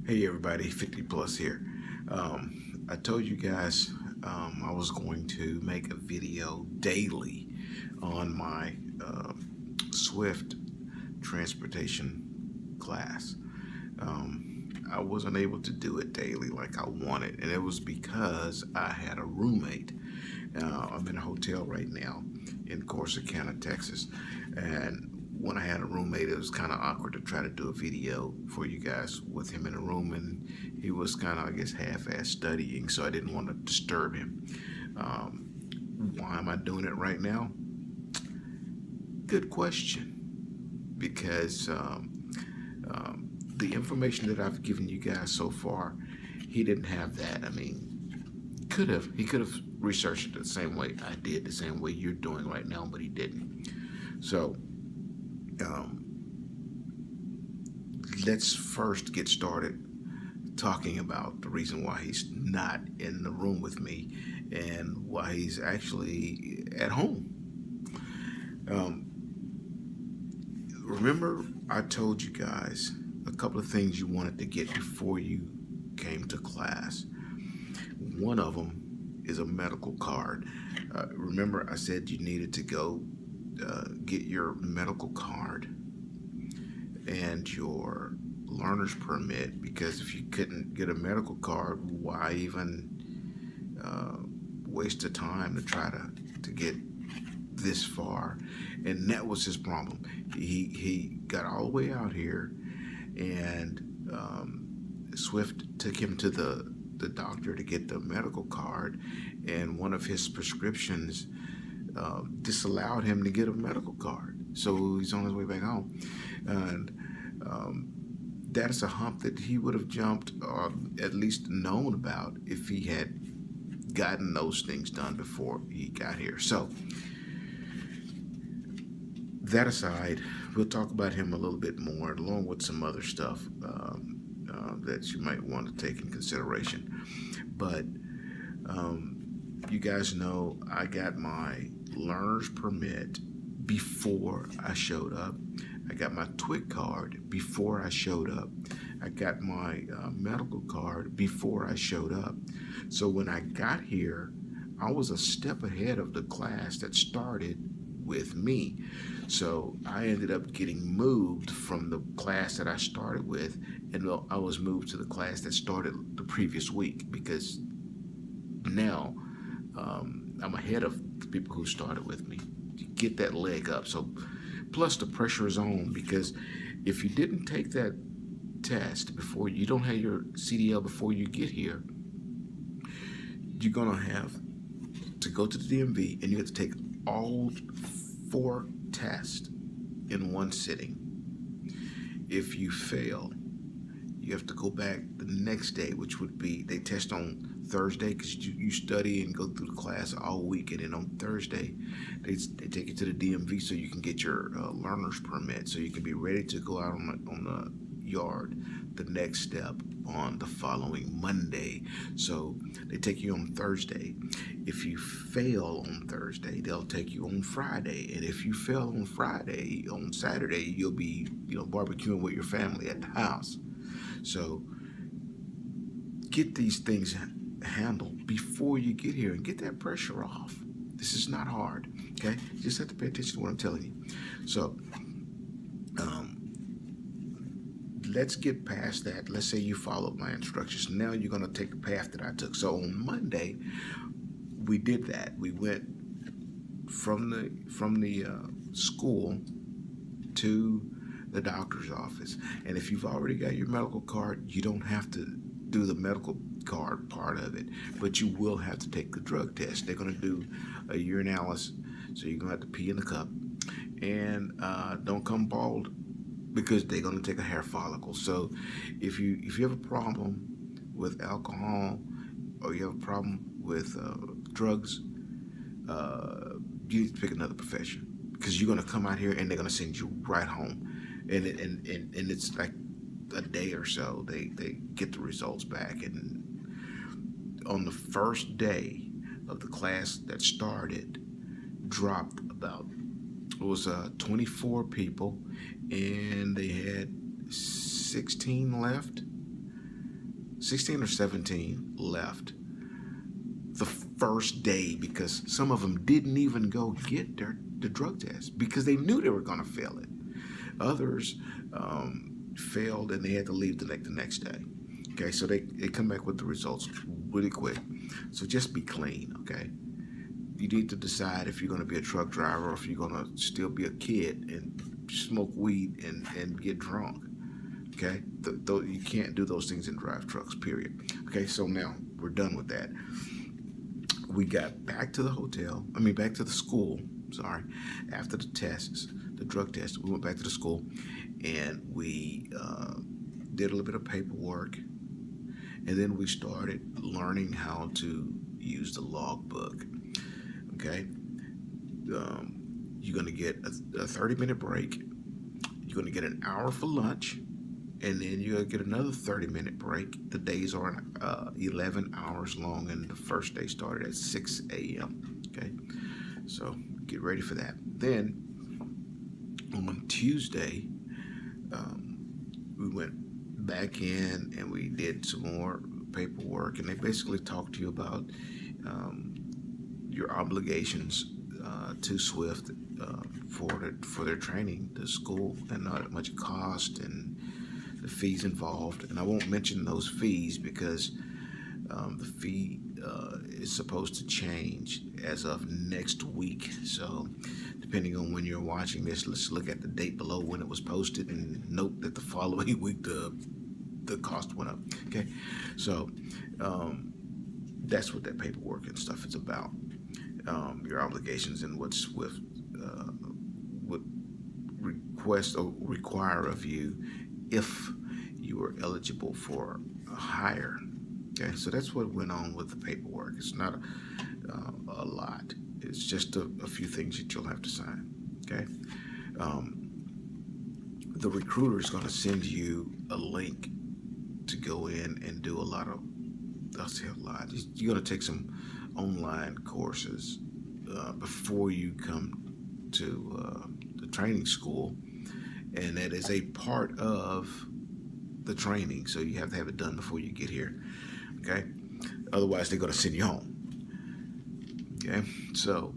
Hey everybody, 50 plus here. I told you guys I was going to make a video daily on my Swift transportation class. I wasn't able to do it daily like I wanted, and it was because I had a roommate. I'm in a hotel right now in Corsicana, Texas, and when I had a roommate, it was kind of awkward to try to do a video for you guys with him in a room, and he was kind of, I guess, half-ass studying, so I didn't want to disturb him. Why am I doing it right now? Good question, because the information that I've given you guys so far, he didn't have that. I mean, he could have researched it the same way I did, the same way you're doing right now, but he didn't. So let's first get started talking about the reason why he's not in the room with me and why he's actually at home. Remember, I told you guys a couple of things you wanted to get before you came to class. One of them is a medical card. Remember, I said you needed to go get your medical card and your learner's permit, because if you couldn't get a medical card, why even waste the time to try to get this far? And that was his problem. He got all the way out here, and Swift took him to the doctor to get the medical card, and one of his prescriptions disallowed him to get a medical card. So he's on his way back home. And that is a hump that he would have jumped, or at least known about, if he had gotten those things done before he got here. So that aside, we'll talk about him a little bit more, along with some other stuff that you might want to take in consideration. But you guys know I got my learner's permit before I showed up. I got my TWIC card before I showed up. I got my medical card before I showed up. So when I got here, I was a step ahead of the class that started with me. So I ended up getting moved from the class that I started with, and I was moved to the class that started the previous week, because now I'm ahead of the people who started with me. You get that leg up. So plus the pressure is on, because if you didn't take that test before, you don't have your CDL before you get here, you're gonna have to go to the DMV and you have to take all 4 tests in one sitting. If you fail, you have to go back the next day, which would be, they test on Thursday, because you study and go through the class all week, and then on Thursday they take you to the DMV so you can get your learner's permit, so you can be ready to go out on the yard the next step on the following Monday. So they take you on Thursday. If you fail on Thursday, they'll take you on Friday, and if you fail on Friday, on Saturday you'll be barbecuing with your family at the house. So get these things handled before you get here and get that pressure off. This is not hard, okay? You just have to pay attention to what I'm telling you. So let's get past that. Let's say you followed my instructions. Now you're going to take the path that I took. So on Monday, we did that. We went from the school to the doctor's office. And if you've already got your medical card, you don't have to do the medical card part of it, but you will have to take the drug test. They're going to do a urinalysis, so you're going to have to pee in the cup. And don't come bald, because they're going to take a hair follicle. So if you have a problem with alcohol, or you have a problem with drugs, you need to pick another profession, because you're going to come out here and they're going to send you right home. And it's like a day or so they get the results back. And on the first day of the class that started, dropped about, it was 24 people, and they had 16 left. 16 or 17 left the first day because some of them didn't even go get the drug test because they knew they were going to fail it. Others failed and they had to leave the next day. Okay, so they come back with the results really quick. So just be clean, okay? You need to decide if you're going to be a truck driver or if you're going to still be a kid and smoke weed and get drunk, okay? You can't do those things and drive trucks, period. Okay, so now we're done with that. We got back to back to the school, after the tests, the drug test. We went back to the school and we did a little bit of paperwork, and then we started learning how to use the logbook. Okay, you're gonna get a 30-minute break. You're gonna get an hour for lunch, and then you're gonna get another 30-minute break. The days are 11 hours long, and the first day started at 6 a.m. Okay, so get ready for that. Then on Tuesday, we went back in and we did some more paperwork, and they basically talked to you about your obligations to Swift for their training, the school, and how much it cost and the fees involved. And I won't mention those fees because the fee is supposed to change as of next week. So depending on when you're watching this, let's look at the date below when it was posted and note that the following week the cost went up. Okay, so that's what that paperwork and stuff is about. Your obligations and what Swift would request or require of you if you are eligible for a hire. Okay, so that's what went on with the paperwork. It's not a lot. It's just a few things that you'll have to sign. Okay, the recruiter is going to send you a link to go in and do a lot of. I'll say a lot. You're going to take some online courses before you come to the training school, and that is a part of the training. So you have to have it done before you get here. Okay, otherwise they're going to send you home. Okay, so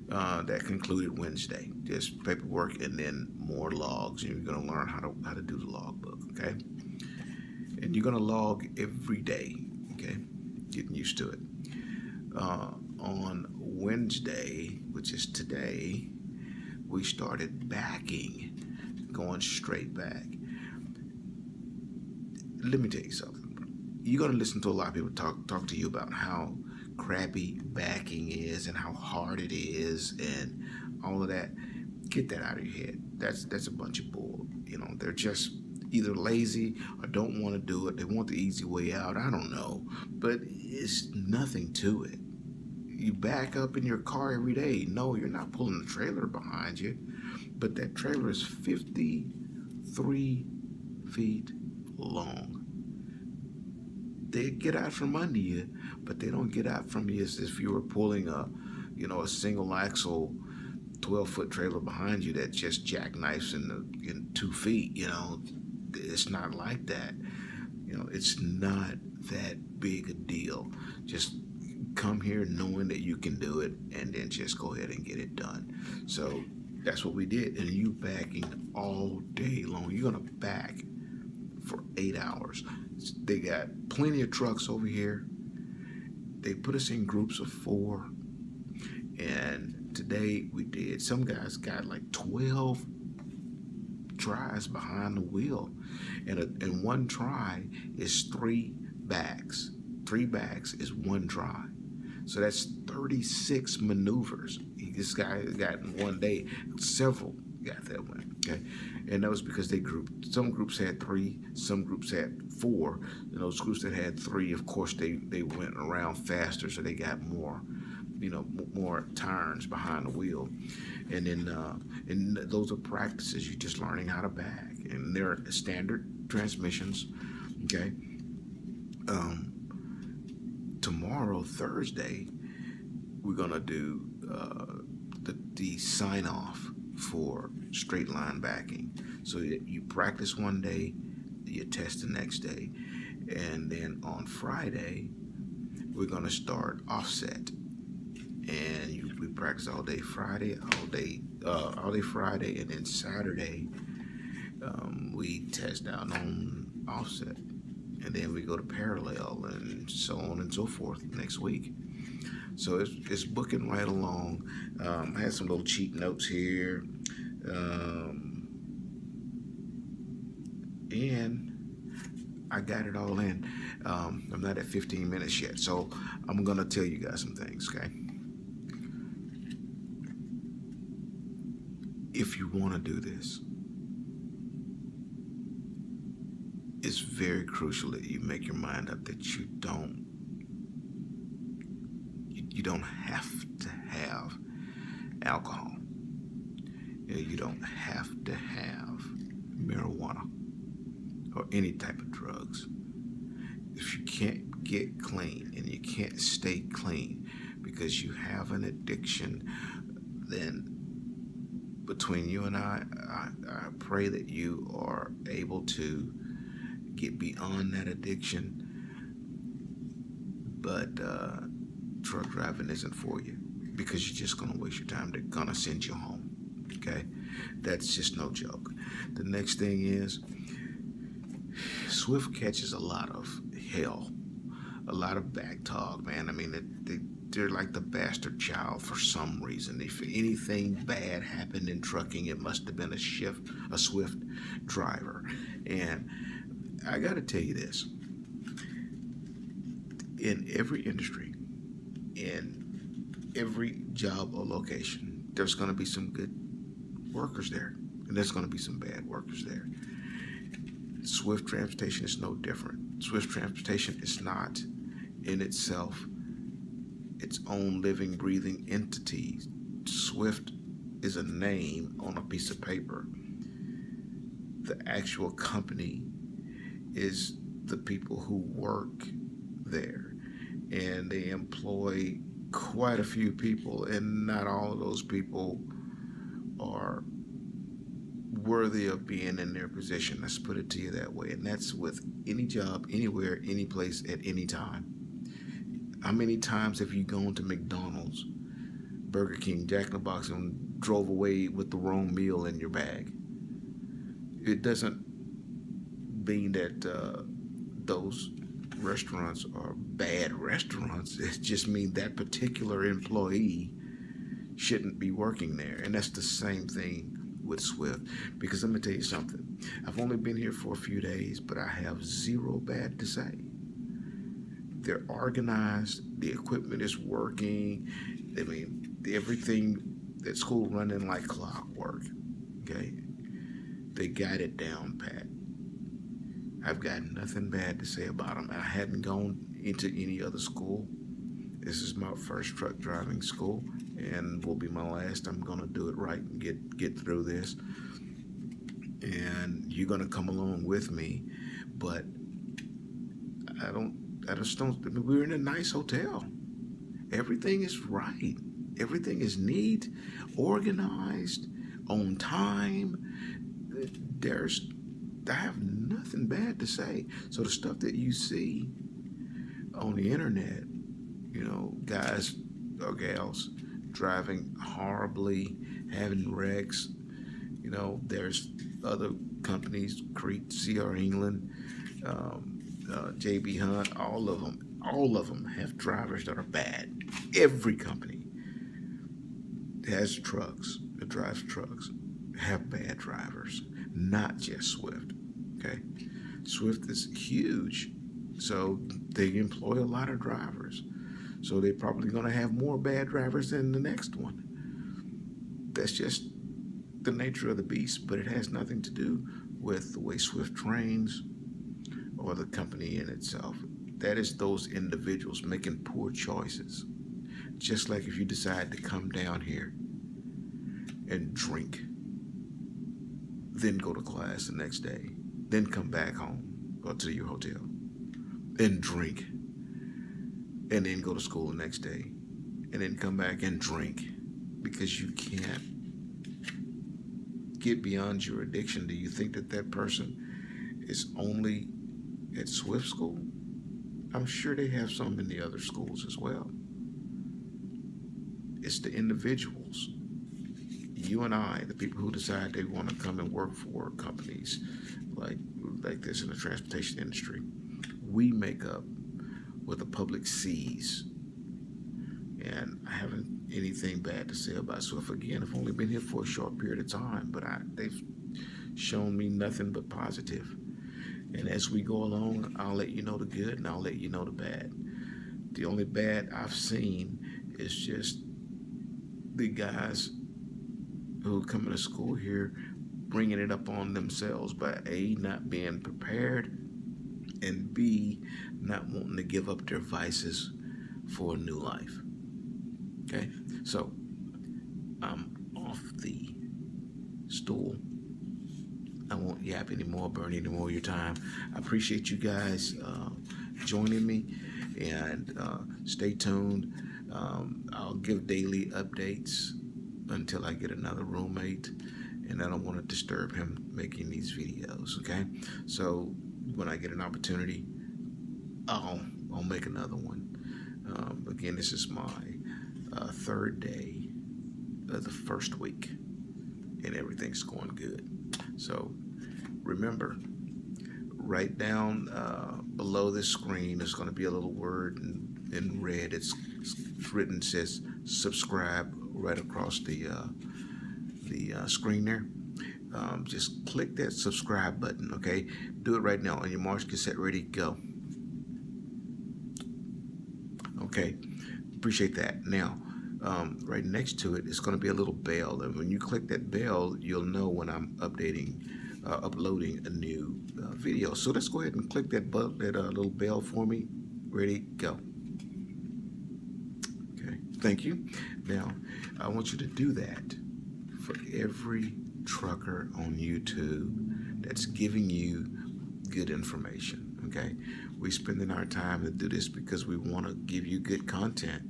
that concluded Wednesday. Just paperwork and then more logs. You're going to learn how to do the logbook. Okay, and you're going to log every day. Okay, getting used to it. On Wednesday, which is today, we started backing, going straight back. Let me tell you something. You're going to listen to a lot of people talk to you about how crappy backing is and how hard it is and all of that. Get that out of your head. That's a bunch of bull. You know, they're just either lazy or don't want to do it. They want the easy way out. I don't know. But it's nothing to it. You back up in your car every day. No, you're not pulling the trailer behind you. But that trailer is 53 feet long. They get out from under you, but they don't get out from you as if you were pulling a single axle 12-foot trailer behind you that just jackknifes in 2 feet. It's not like that. It's not that big a deal. Just come here knowing that you can do it, and then just go ahead and get it done. So that's what we did. And you backing all day long. You're gonna back for 8 hours. They got plenty of trucks over here. They put us in groups of 4, and today we did. Some guys got like 12 tries behind the wheel, and one try is 3 backs. 3 backs is 1 try, so that's 36 maneuvers. This guy got in one day. Several got that one. Okay, and that was because they grouped. Some groups had 3, some groups had 4. And those groups that had 3, of course, they went around faster, so they got more turns behind the wheel. And then and those are practices. You're just learning how to back, and they're standard transmissions. Okay. Tomorrow, Thursday, we're gonna do the sign off for straight line backing. So you practice one day, you test the next day, And then on Friday, we're going to start offset. And we practice all day Friday, all day Friday, and then Saturday, we test out on offset. And then we go to parallel and so on and so forth next week. So it's booking right along. I had some little cheat notes here. And I got it all in. I'm not at 15 minutes yet, so I'm gonna tell you guys some things, okay? If you want to do this, it's very crucial that you make your mind up that you don't have to have alcohol. You don't have to have marijuana or any type of drugs. If you can't get clean and you can't stay clean because you have an addiction, then between you and I pray that you are able to get beyond that addiction. But truck driving isn't for you, because you're just gonna waste your time. They're gonna send you home. Okay, that's just no joke. The next thing is, Swift catches a lot of hell, a lot of back talk, man. I mean, they're like the bastard child for some reason. If anything bad happened in trucking, it must have been a Swift driver. And I got to tell you this: in every industry, in every job or location, there's going to be some good workers there, and there's going to be some bad workers there. Swift Transportation is no different. Swift Transportation is not in itself its own living, breathing entity. Swift is a name on a piece of paper. The actual company is the people who work there, and they employ quite a few people, and not all of those people are worthy of being in their position. Let's put it to you that way. And that's with any job, anywhere, any place, at any time. How many times have you gone to McDonald's, Burger King, Jack in the Box, and drove away with the wrong meal in your bag? It doesn't mean that those restaurants are bad restaurants. It just means that particular employee shouldn't be working there. And that's the same thing with Swift, because let me tell you something. I've only been here for a few days, but I have zero bad to say. They're organized. The equipment is working. I mean, everything at school running like clockwork. Okay, they got it down pat. I've got nothing bad to say about them. I hadn't gone into any other school. This is my first truck driving school, and will be my last. I'm gonna do it right and get through this. And you're gonna come along with me, but I just don't. I mean, we're in a nice hotel. Everything is right. Everything is neat, organized, on time. I have nothing bad to say. So the stuff that you see on the internet, guys or gals driving horribly, having wrecks, there's other companies, Crete, CR England, JB Hunt, all of them have drivers that are bad. Every company has trucks that drives trucks have bad drivers, not just Swift. Okay, Swift is huge, so they employ a lot of drivers. So they're probably going to have more bad drivers than the next one. That's just the nature of the beast, but it has nothing to do with the way Swift trains or the company in itself. That is those individuals making poor choices. Just like if you decide to come down here and drink, then go to class the next day, then come back home or to your hotel and drink, and then go to school the next day, and then come back and drink, because you can't get beyond your addiction. Do you think that person is only at Swift School, I'm sure they have some in the other schools as well. It's the individuals, you and I, the people who decide they want to come and work for companies like this in the transportation industry. We make up what the public sees. And I haven't anything bad to say about Swift. Again, I've only been here for a short period of time, but they've shown me nothing but positive. And as we go along, I'll let you know the good and I'll let you know the bad. The only bad I've seen is just the guys who come into school here bringing it up on themselves by A, not being prepared, and B, not wanting to give up their vices for a new life. Okay, so I'm off the stool. I won't yap anymore, burn any more of your time. I appreciate you guys joining me, and stay tuned. I'll give daily updates until I get another roommate, and I don't want to disturb him making these videos. Okay, so when I get an opportunity, I'll make another one. Again, this is my third day of the first week, and everything's going good. So remember, right down below this screen, there's going to be a little word in red. It's written, says subscribe, right across the screen there. Just click that subscribe button. Okay, do it right now. On your march, get set, ready, go. Okay, appreciate that. Now, right next to it is going to be a little bell, and when you click that bell, you'll know when I'm uploading a new video. So let's go ahead and click that little bell for me. Ready, go. Okay, thank you. Now, I want you to do that for every trucker on YouTube that's giving you good information. Okay, we're spending our time to do this because we want to give you good content.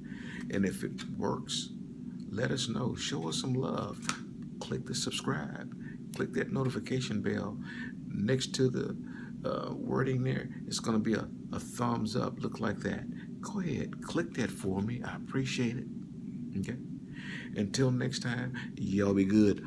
And if it works, let us know. Show us some love. Click the subscribe. Click that notification bell. Next to the wording there, it's going to be a thumbs up. Look like that. Go ahead. Click that for me. I appreciate it. Okay. Until next time, y'all be good.